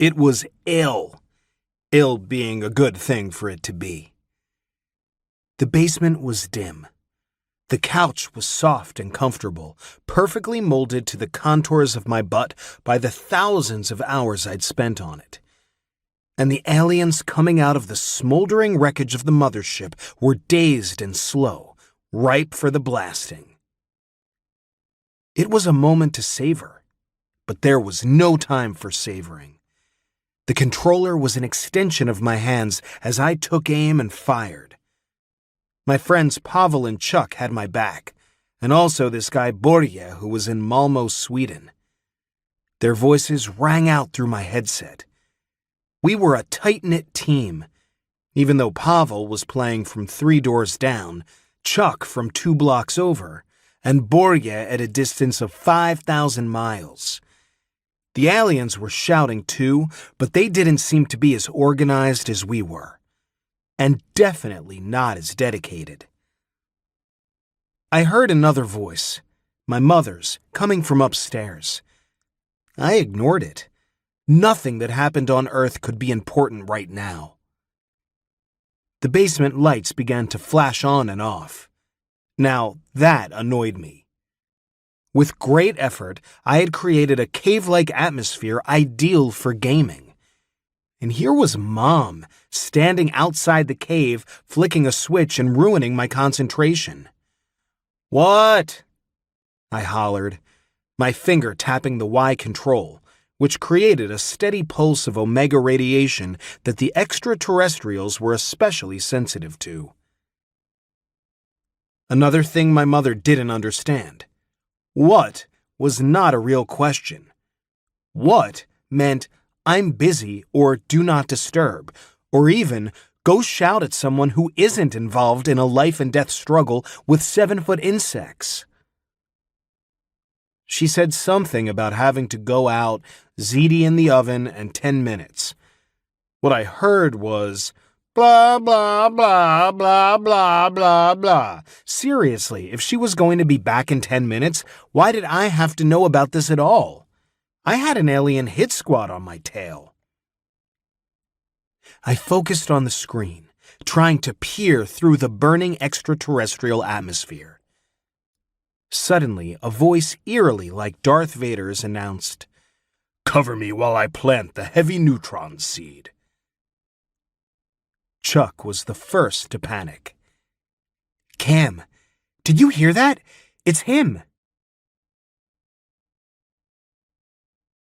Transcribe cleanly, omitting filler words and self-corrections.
It was ill. Ill being a good thing for it to be. The basement was dim. The couch was soft and comfortable, perfectly molded to the contours of my butt by the thousands of hours I'd spent on it. And the aliens coming out of the smoldering wreckage of the mothership were dazed and slow, ripe for the blasting. It was a moment to savor, but there was no time for savoring. The controller was an extension of my hands as I took aim and fired. My friends Pavel and Chuck had my back, and also this guy Borje who was in Malmö, Sweden. Their voices rang out through my headset. We were a tight-knit team, even though Pavel was playing from 3 doors down, Chuck from 2 blocks over, and Borje at a distance of 5,000 miles. The aliens were shouting too, but they didn't seem to be as organized as we were. And definitely not as dedicated. I heard another voice, my mother's, coming from upstairs. I ignored it. Nothing that happened on Earth could be important right now. The basement lights began to flash on and off. Now, that annoyed me. With great effort, I had created a cave-like atmosphere ideal for gaming. And here was Mom, standing outside the cave, flicking a switch and ruining my concentration. "What?" I hollered, my finger tapping the Y control, which created a steady pulse of omega radiation that the extraterrestrials were especially sensitive to. Another thing my mother didn't understand. What was not a real question. What meant I'm busy or do not disturb, or even go shout at someone who isn't involved in a life and death struggle with 7-foot insects. She said something about having to go out, ziti in the oven, and 10 minutes. What I heard was, blah, blah, blah, blah, blah, blah, blah. Seriously, if she was going to be back in 10 minutes, why did I have to know about this at all? I had an alien hit squad on my tail. I focused on the screen, trying to peer through the burning extraterrestrial atmosphere. Suddenly, a voice eerily like Darth Vader's announced, "Cover me while I plant the heavy neutron seed." Chuck was the first to panic. "Cam, did you hear that? It's him."